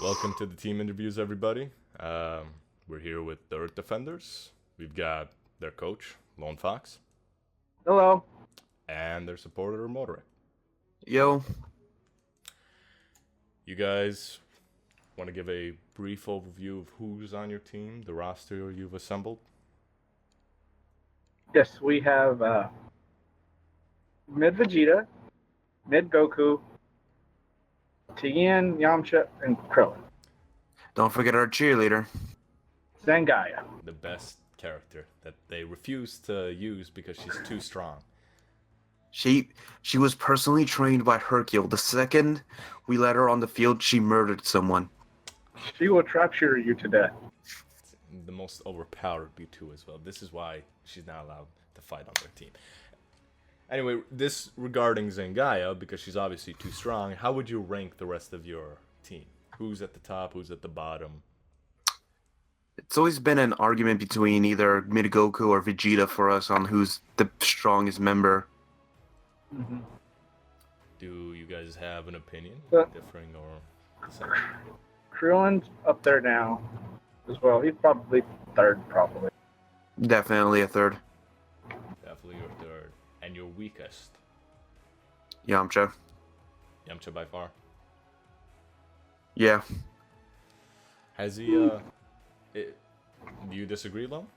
Welcome to the team interviews, everybody. We're here with the Earth Defenders. We've got their coach, Lone Fox, Hello. and their supporter, Motorik. Yo. You guys want to give a brief overview of who's on your team, the roster you've assembled? Yes, we have Mid Vegeta, Mid Goku, Tien, Yamcha, and Krillin. Don't forget our cheerleader. Zangaya. The best character that they refuse to use because she's too strong. She was personally trained by Hercule. The second we let her on the field, she murdered someone. She will trap shooter you to death. The most overpowered B2 as well. This is why she's not allowed to fight on their team. Anyway, this regarding Zangaya, because she's obviously too strong, how would you rank the rest of your team? Who's at the top, who's at the bottom? It's always been an argument between either Mid Goku or Vegeta for us on who's the strongest member. Mm-hmm. Do you guys have an opinion, differing or the same? Krillin's up there now as well. He's probably third, probably. Definitely a third. Definitely your third. And your weakest? Yamcha. Yamcha by far? Yeah. Has he, do you disagree, Lo?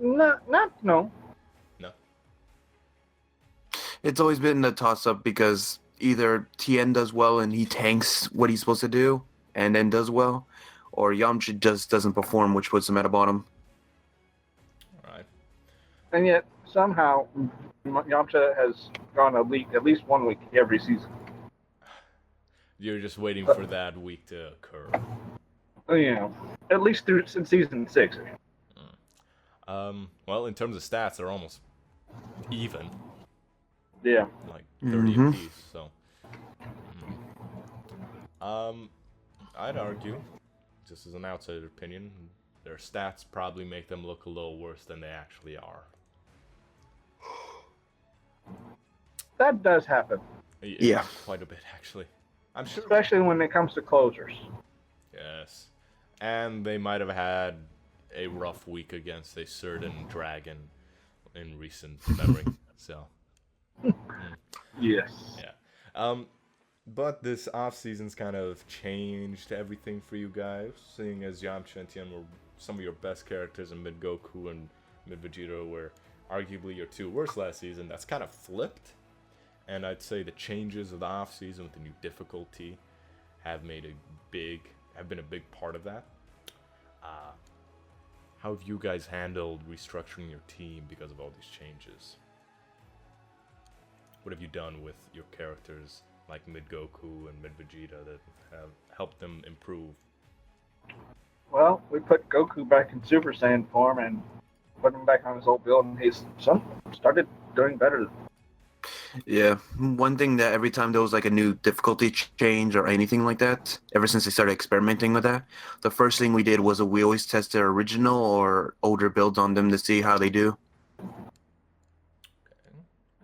No. No. It's always been a toss-up because either Tien does well and he tanks what he's supposed to do and then does well, or Yamcha just doesn't perform, which puts him at a bottom. Alright. And yet, somehow, Yamcha has gone at least 1 week every season. You're just waiting for that week to occur. At least since season 6. Well, in terms of stats, they're almost even. Yeah. Like 30 apiece, so. I'd argue, just as an outsider opinion, their stats probably make them look a little worse than they actually are. That does happen. Yeah. Quite a bit, actually. I'm sure. Especially when it comes to closers. Yes. And they might have had a rough week against a certain dragon in recent memory, so. Yes. Yeah. But this off season's kind of changed everything for you guys, seeing as Yamcha and Tien were some of your best characters, and Mid Goku and Mid Vegeta were arguably your two worst last season. That's kind of flipped, and I'd say the changes of the off season with the new difficulty have been a big part of that. How have you guys handled restructuring your team because of all these changes? What have you done with your characters like Mid Goku and Mid Vegeta that have helped them improve? Well, we put Goku back in Super Saiyan form and put him back on his old build, and he's started doing better. Yeah. One thing that every time there was like a new difficulty change or anything like that, ever since they started experimenting with that, the first thing we did was we always tested original or older builds on them to see how they do.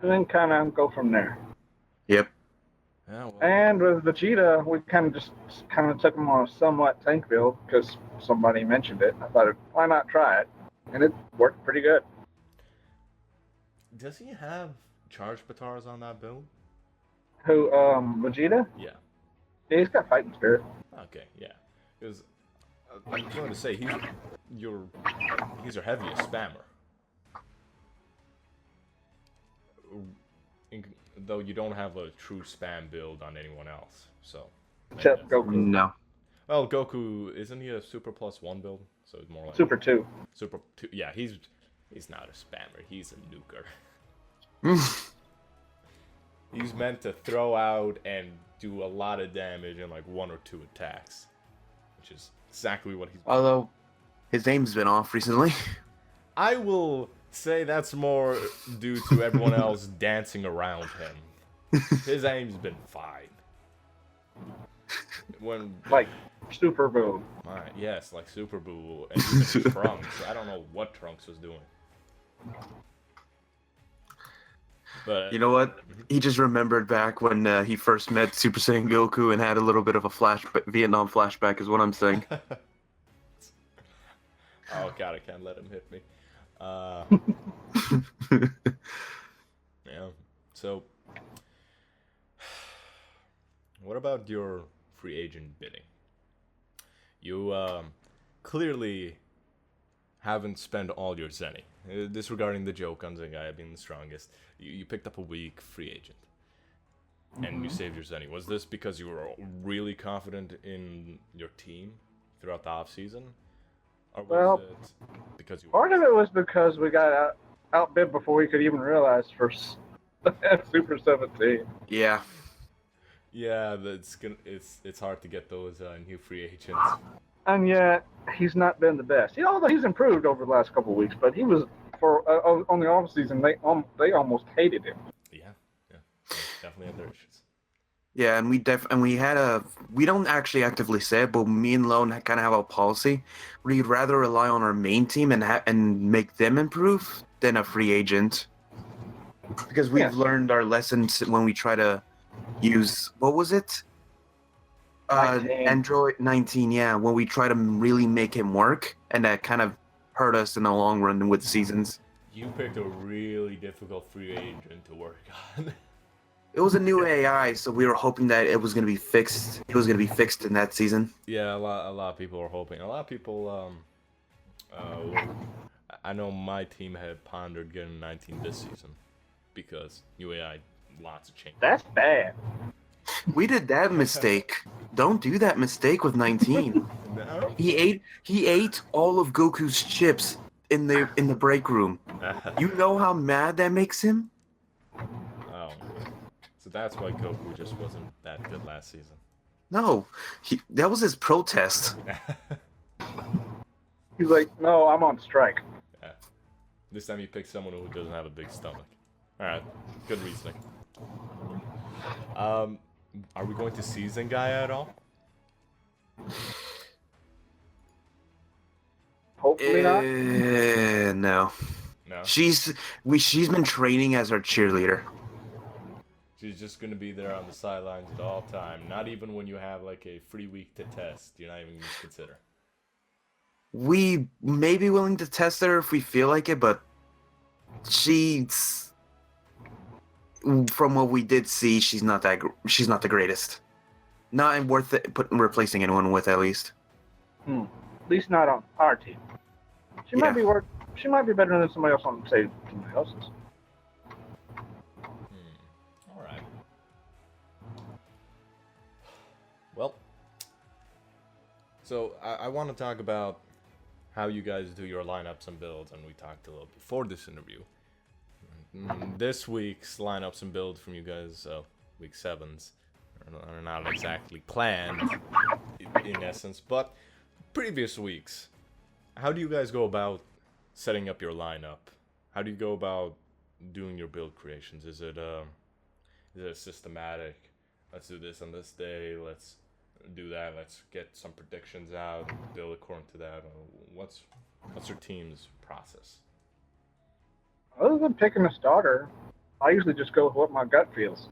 And then kind of go from there. Yep. Yeah, well, And with Vegeta, we kind of took him on a somewhat tank build because somebody mentioned it. I thought, why not try it? And it worked pretty good. does he have charge batars on that build? Who, Vegeta? Yeah. Yeah, he's got fighting spirit. Okay, yeah. Because I'm going to say he's your heaviest spammer. Though you don't have a true spam build on anyone else, so. Except Goku. No. Well, Goku, isn't he a Super Plus 1 build? So it's more like Super 2. Super 2. Yeah, he's not a spammer. He's a nuker. He's meant to throw out and do a lot of damage in like 1 or 2 attacks, which is exactly what he's. Although his aim's been off recently. I will say that's more due to everyone else dancing around him. His aim's been fine. When Like Super Boo. yes, like Super Boo and even Trunks. I don't know what Trunks was doing. But You know what? He just remembered back when he first met Super Saiyan Goku and had a little bit of a Vietnam flashback, is what I'm saying. Oh god, I can't let him hit me. Uh, yeah. So, what about your free agent bidding? You clearly haven't spent all your zenny. Disregarding the joke on Zengai being the strongest, you picked up a weak free agent, and you saved your zenny. Was this because you were really confident in your team throughout the off season, or was it because you? Part of it was because we got outbid before we could even realize for Super 17. Yeah. Yeah, it's hard to get those new free agents. And yet, he's not been the best. Although he's improved over the last couple of weeks, but he was on the off season. They almost hated him. Yeah, definitely have their issues. Yeah, and we don't actually actively say it, but me and Lone kind of have a policy where you'd rather rely on our main team and make them improve than a free agent, because we've learned our lessons when we try to use, what was it? 19. Android 19, yeah, when we try to really make him work, and that kind of hurt us in the long run with seasons. You picked a really difficult free agent to work on. It was a new AI, so we were hoping that it was going to be fixed. It was going to be fixed in that season. Yeah, a lot of people are hoping. A lot of people, I know my team had pondered getting 19 this season because new AI, lots of change. That's bad. We did that mistake. Don't do that mistake with 19. No. He ate all of Goku's chips in the break room. You know how mad that makes him? Oh. So that's why Goku just wasn't that good last season. No, that was his protest. He's like, no, I'm on strike. Yeah. This time you picked someone who doesn't have a big stomach. Alright, good reasoning. Are we going to see Zengaya at all? Hopefully not. No. No. She's been training as our cheerleader. She's just gonna be there on the sidelines at all time. Not even when you have like a free week to test. You're not even gonna consider. We may be willing to test her if we feel like it, but she's, from what we did see, she's not the greatest. Not worth it replacing anyone with, at least. At least not on our team. She might be She might be better than somebody else on, say, somebody else's. All right. Well, so I want to talk about how you guys do your lineups and builds, and we talked a little before this interview. This week's lineups and builds from you guys, week 7's, are not exactly planned in essence, but previous weeks, how do you guys go about setting up your lineup? How do you go about doing your build creations? Is it systematic? Let's do this on this day. Let's do that. Let's get some predictions out. Build according to that. What's your team's process? Other than picking a starter, I usually just go with what my gut feels.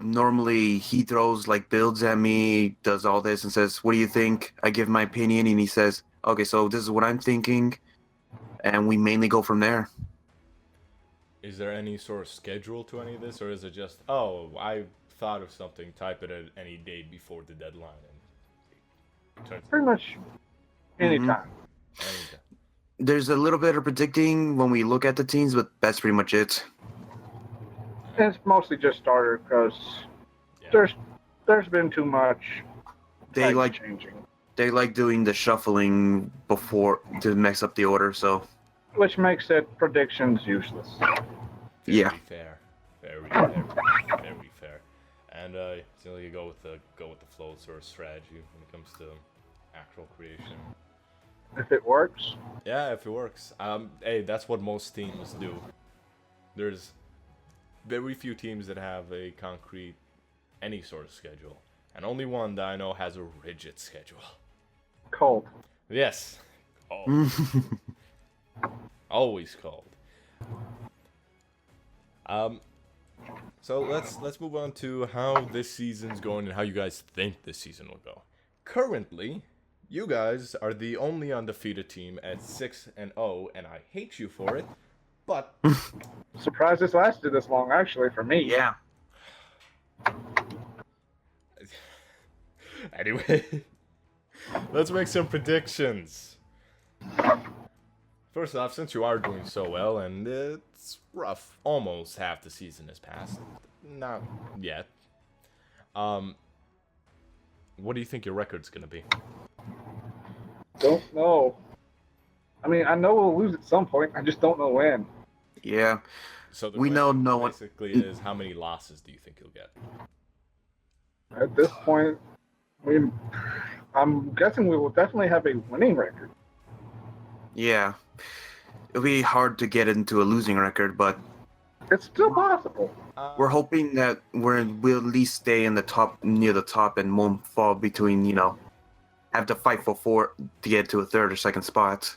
Normally he throws like builds at me, does all this and says, "What do you think?" I give my opinion and he says, "Okay, so this is what I'm thinking," and we mainly go from there. Is there any sort of schedule to any of this, or is it just, oh, I thought of something, type it at any date before the deadline, and it turns Pretty much anytime. anytime? There's a little bit of predicting when we look at the teams, but that's pretty much it. It's mostly just starter because there's been too much They like changing, doing the shuffling before to mix up the order, so which makes it predictions useless. yeah. Fair. Very fair. And so you go with the flow sort of strategy when it comes to actual creation. If it works. Yeah, if it works. Hey, that's what most teams do. There's very few teams that have a concrete, any sort of schedule. And only one that I know has a rigid schedule. Cold. Yes. Cold. Always cold. So let's move on to how this season's going and how you guys think this season will go. Currently, you guys are the only undefeated team at 6-0, and I hate you for it. But Surprised this lasted this long, actually, for me. Yeah. anyway, let's make some predictions. First off, since you are doing so well, and it's rough, almost half the season has passed. Not yet. What do you think your record's gonna be? Don't know. I mean, I know we'll lose at some point. I just don't know when. Yeah. So the We know question no one- basically is how many losses do you think you'll get? At this point, I'm guessing we will definitely have a winning record. Yeah. It'll be hard to get into a losing record, but It's still possible. we're hoping that we'll at least stay in the top, near the top, and won't fall between, have to fight for to get to a third or second spot.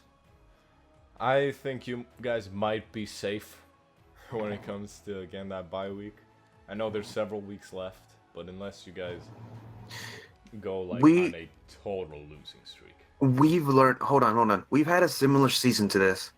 I think you guys might be safe when it comes to, again, that bye week. I know there's several weeks left, but unless you guys go on a total losing streak. We've learned. Hold on. We've had a similar season to this.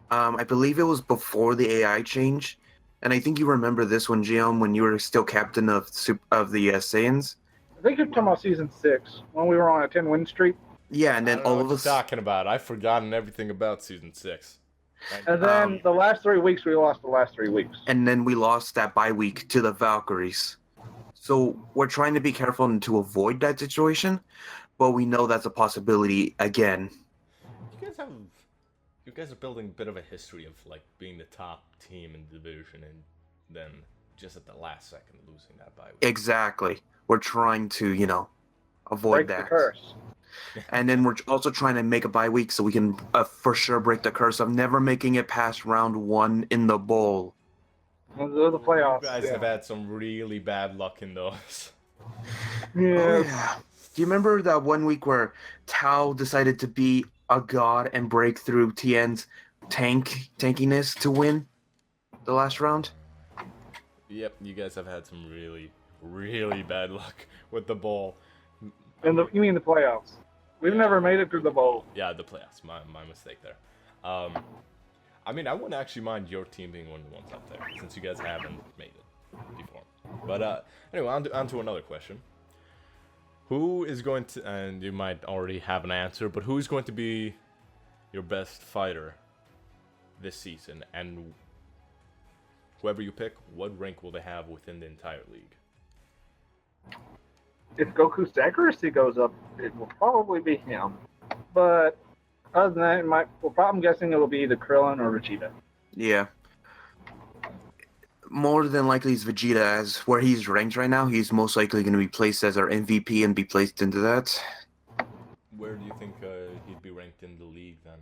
I believe it was before the AI change, and I think you remember this one, Gion, when you were still captain of the Saiyans. I think you're talking about season 6 when we were on a 10-win streak. Yeah, and I then don't know all what of you're us. talking about. I've forgotten everything about season 6. And then the last 3 weeks, we lost the last 3 weeks. And then we lost that bye week to the Valkyries. So we're trying to be careful and to avoid that situation, but we know that's a possibility again. You guys are building a bit of a history of like being the top team in the division and then just at the last second losing that bye week. Exactly. We're trying to, avoid Break the that. curse. And then we're also trying to make a bye week so we can for sure break the curse of never making it past round 1 in the bowl. The playoffs. You guys have had some really bad luck in those. Yeah. Oh, yeah. Do you remember that one week where Tao decided to be a god and break through Tien's tankiness to win the last round? Yep, you guys have had some really, really bad luck with the bowl. You mean the playoffs? We've never made it through the bowl. Yeah, the playoffs. My mistake there. I mean, I wouldn't actually mind your team being one of the ones up there, since you guys haven't made it before. But anyway, on to another question. Who is going to, and you might already have an answer, but who's going to be your best fighter this season? And whoever you pick, what rank will they have within the entire league? If Goku's accuracy goes up, it will probably be him. But other than that, I'm guessing it'll be either Krillin or Vegeta. Yeah. More than likely it's Vegeta, as where he's ranked right now, he's most likely going to be placed as our MVP and be placed into that. Where do you think he'd be ranked in the league then?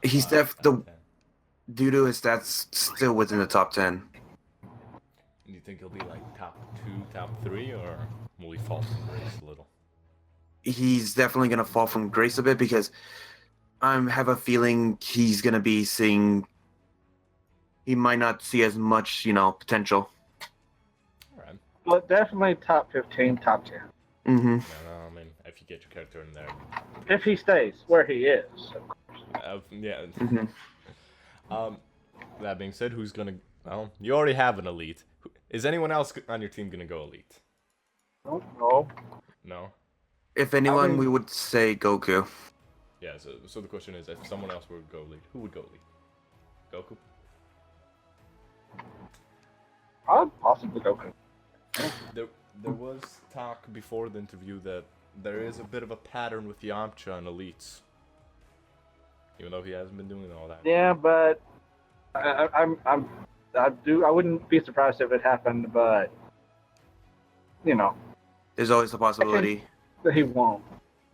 He's due to his stats, still within the top 10. Do you think he'll be like top 2, top 3, or will he fall from grace a little? He's definitely going to fall from grace a bit because I have a feeling he's going to be seeing. He might not see as much, potential. All right. But definitely top 15, top 10. Mm-hmm. No, I mean, if you get your character in there. If he stays where he is, of course. Yeah. Mm-hmm. That being said, who's gonna? Well, you already have an elite. Is anyone else on your team gonna go elite? Don't know. No. If anyone, mean- we would say Goku. Yeah. So the question is, if someone else would go elite, who would go elite? Goku. I'd possibly Goku. There was talk before the interview that there is a bit of a pattern with Yamcha and elites, even though he hasn't been doing all that. Yeah, but I wouldn't be surprised if it happened, but There's always a possibility. that he won't.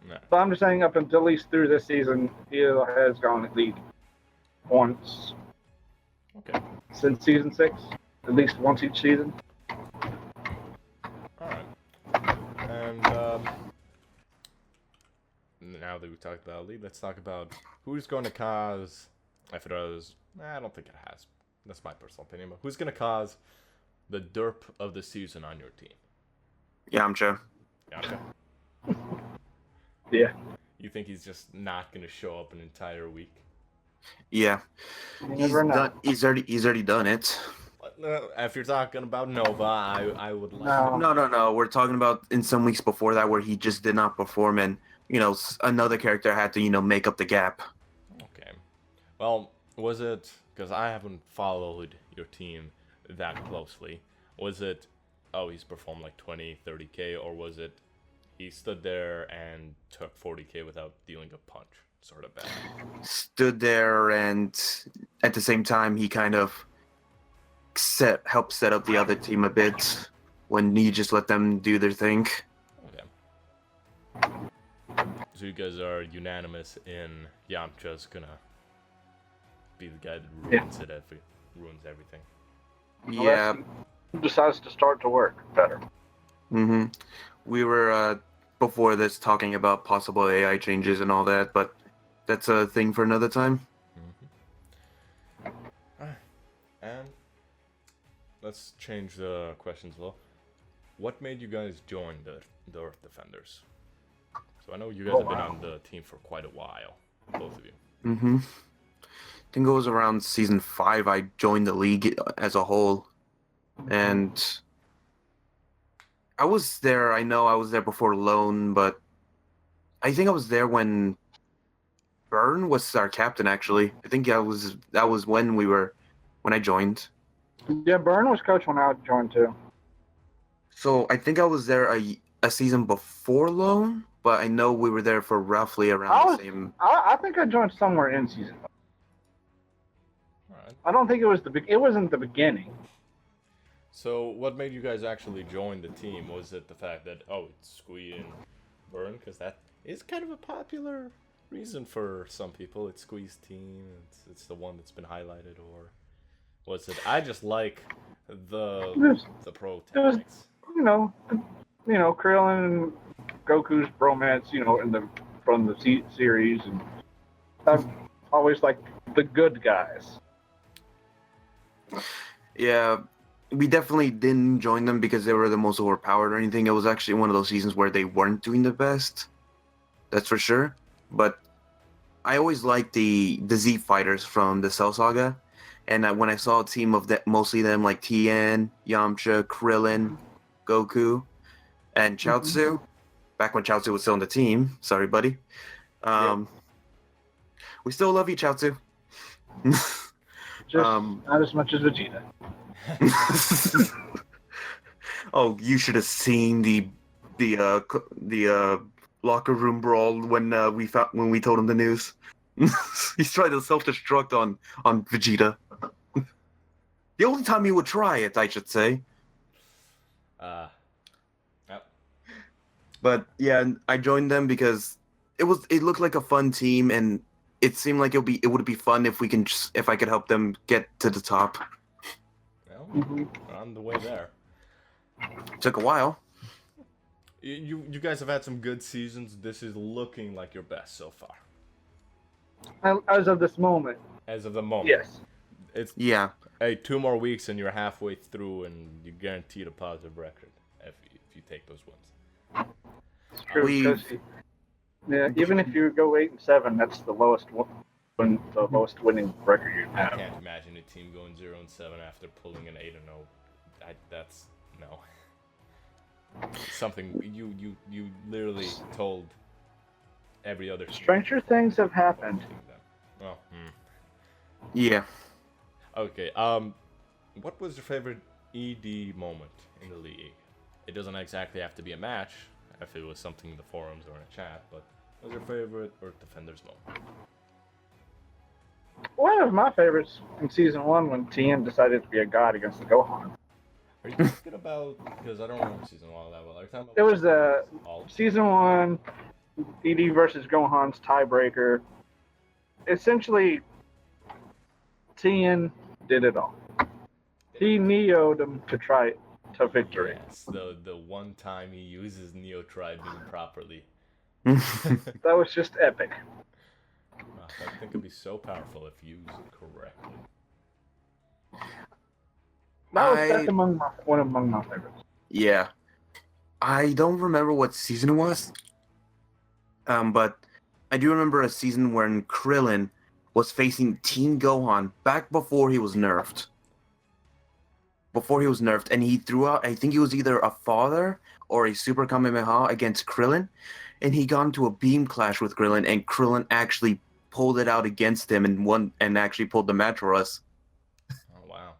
Nah. But I'm just saying, up until at least through this season, he has gone at least once Okay. since season 6, at least once each season. All right. And now that we talked about elite, let's talk about who's going to cause. If it does, I don't think it has. That's my personal opinion. But who's gonna cause the derp of the season on your team? Yamcha. Gotcha. Yeah. You think he's just not gonna show up an entire week? Yeah. You never know. He's already done it. If you're talking about Nova, I would like. No. No. We're talking about in some weeks before that where he just did not perform, and another character had to make up the gap. Okay. Well, was it because I haven't followed your team that closely? Was it, oh, he's performed like 20, 30K, or was it he stood there and took 40K without dealing a punch, sort of bad? Stood there, and at the same time, he kind of helped set up the other team a bit when he just let them do their thing. Okay. So you guys are unanimous in Yamcha's gonna be the guy that ruins it if it ruins everything. Yeah. Unless he decides to start to work better. Mm-hmm. We were before this talking about possible AI changes and all that, but that's a thing for another time. And let's change the questions a little. What made you guys join the Earth Defenders? So I know you guys have been on the team for quite a while, both of you. Mm-hmm. I think it was around season 5 I joined the league as a whole, and I was there. I know I was there before Lone, but I think I was there when Byrne was our captain. Actually, I think that was when I joined. Yeah, Byrne was coach when I joined too. So I think I was there a season before Lone, but I know we were there for roughly around the same. I think I joined somewhere in season 1. All right. I don't think it was it wasn't the beginning. So what made you guys actually join the team? Was it the fact that, oh, it's Squee and Byrne? Because that is kind of a popular reason for some people. It's Squee's team. It's the one that's been highlighted, or was it I just like the pro tactics? Krillin and Goku's bromance, from the series, and I've always liked the good guys. Yeah, we definitely didn't join them because they were the most overpowered or anything. It was actually one of those seasons where they weren't doing the best. That's for sure. But I always liked the Z fighters from the Cell Saga. And when I saw a team of mostly them like Tien, Yamcha, Krillin, Goku, and Chaozu, back when Chaozu was still on the team. Sorry, buddy. We still love you, Chaozu. Just not as much as Vegeta. Oh, you should have seen the locker room brawl when we told him the news. He's trying to self-destruct on Vegeta. The only time he would try it, I should say. Yep. But yeah, I joined them because it looked like a fun team, and it seemed like it would be fun if I could help them get to the top. Well, we're on the way there. Took a while. You guys have had some good seasons. This is looking like your best so far. As of this moment. As of the moment. Yes. Yeah. Hey, 2 more weeks and you're halfway through, and you're guaranteed a positive record if you take those wins. It's true. Even if you go 8-7, that's the lowest winning record you I have. can't imagine a team going 0-7 after pulling an 8-0. That's no. Something you literally told every other. Stranger things have happened. Well, Yeah. Okay. What was your favorite ED moment in the league? It doesn't exactly have to be a match. If it was something in the forums or in a chat, but what was your favorite Earth Defenders moment? One of my favorites in season 1 when Tien decided to be a god against the Gohan. Are you talking about? Because I don't remember season 1 that well. Are you talking about? It was season 1, ED versus Gohan's tiebreaker. Essentially, Tien did it all. He Neo'd him to try to victory. Yes, the one time he uses Neo Tri-Beam properly. That was just epic. I think it'd be so powerful if used correctly. That's one among my favorites. Yeah. I don't remember what season it was. But I do remember a season when Krillin was facing Teen Gohan back before he was nerfed. And he threw out, I think he was either a father or a Super Kamehameha against Krillin, and he got into a beam clash with Krillin, and Krillin actually pulled it out against him and won, and actually pulled the match for us. Oh wow.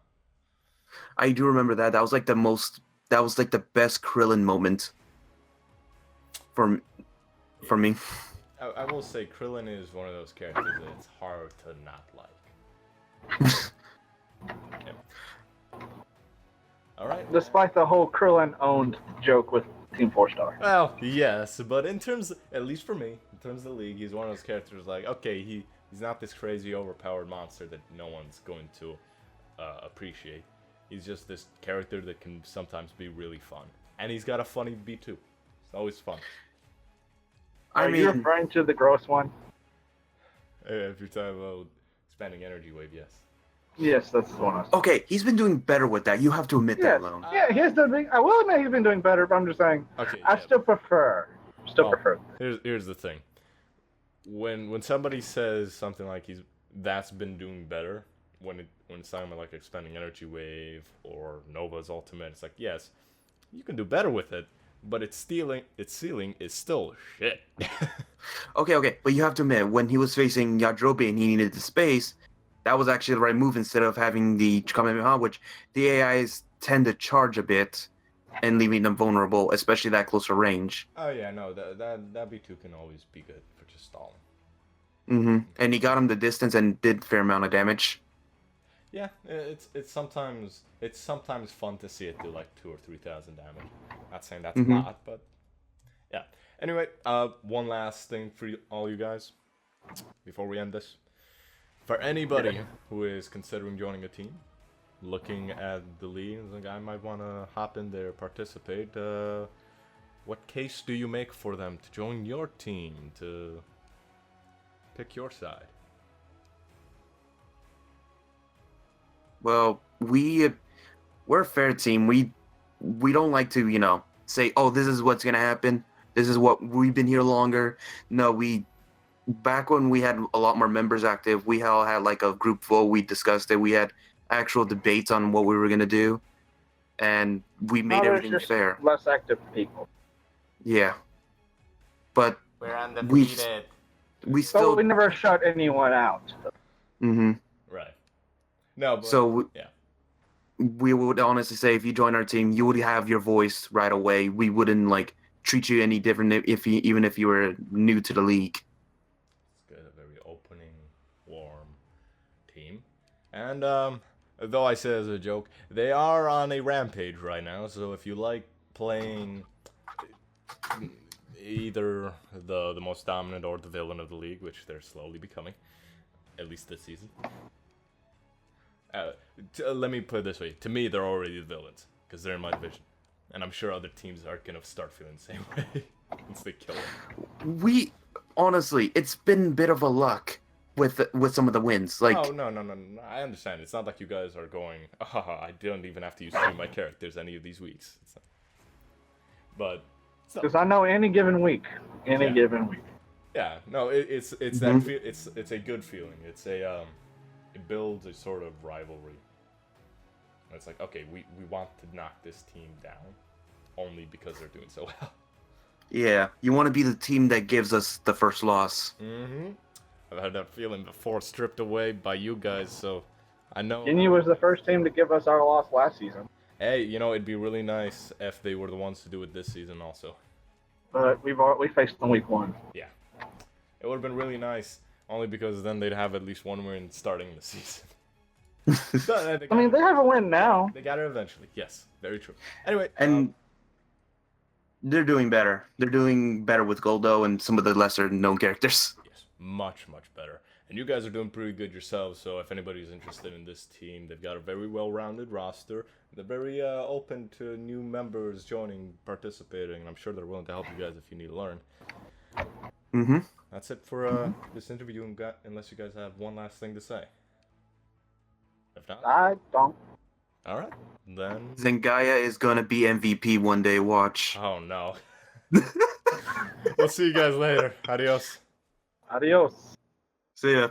I do remember that. That was like the best Krillin moment for me. I will say Krillin is one of those characters that it's hard to not like. Yeah. All right. Despite the whole Krillin owned joke with Team 4-Star. Well, yes, but in terms, at least for me, in terms of the league, he's one of those characters like, okay, he's not this crazy overpowered monster that no one's going to appreciate. He's just this character that can sometimes be really fun, and he's got a funny beat too. It's always fun. Are you referring to the gross one? If you're talking about expanding energy wave, yes. Yes, that's the one. Okay, he's been doing better with that. You have to admit that, Lone. Yeah, I will admit he's been doing better, but I'm just saying. Okay, I still prefer. Prefer. Here's the thing. When somebody says something like that's been doing better, when it's talking about like expanding energy wave or Nova's ultimate, it's like, yes, you can do better with it, but its ceiling is still shit. Okay, but you have to admit, when he was facing Yajirobe and he needed the space, that was actually the right move instead of having the Kamehameha, which the AIs tend to charge a bit and leaving them vulnerable, especially that closer range. Oh yeah, no, that B2 can always be good for just stalling. And he got him the distance and did a fair amount of damage. Yeah, it's sometimes fun to see it do like 2,000 or 3,000 damage. Not saying that's a lot, but yeah. Anyway, one last thing for all you guys before we end this. For anybody who is considering joining a team, looking at the league, like I might want to hop in there, participate. What case do you make for them to join your team, to pick your side? Well, we're a fair team. We don't like to, say, oh, this is what's gonna happen. This is what we've been here longer. No, back when we had a lot more members active, we all had like a group vote. We discussed it. We had actual debates on what we were gonna do, and we made everything fair. Less active people. Yeah, but we're undefeated. We still. But we never shut anyone out. Right. No. But, so yeah. We would honestly say if you join our team, you would have your voice right away. We wouldn't like treat you any different even if you were new to the league. It's good, a very opening, warm team. And though I say as a joke, they are on a rampage right now. So if you like playing either the most dominant or the villain of the league, which they're slowly becoming, at least this season. Let me put it this way. To me, they're already the villains, because they're in my division. And I'm sure other teams are going to start feeling the same way once they kill them. Honestly, it's been a bit of a luck with some of the wins. Like, oh, no. I understand. It's not like you guys are going, I don't even have to use 3 of my characters any of these weeks. But... Because I know any given week. Given week. Yeah, no, it's that it's a good feeling. It's it builds a sort of rivalry. It's like, okay, we want to knock this team down only because they're doing so well. Yeah, you want to be the team that gives us the first loss. I've had that feeling before, stripped away by you guys, so I know. Ginyu was the first team to give us our loss last season. Hey, it'd be really nice if they were the ones to do it this season also. But we faced them week 1. Yeah, it would have been really nice. Only because then they'd have at least one win starting the season. I mean, they have a win now. They got it eventually. Yes, very true. Anyway. And they're doing better. They're doing better with Goldo and some of the lesser-known characters. Yes, much better. And you guys are doing pretty good yourselves, so if anybody's interested in this team, they've got a very well-rounded roster. They're very open to new members joining, participating, and I'm sure they're willing to help you guys if you need to learn. That's it for this interview, unless you guys have one last thing to say. If not, I don't. all right. Then. Zendaya is gonna be MVP one day. Watch. Oh no. We'll see you guys later. Adios. Adios. See ya.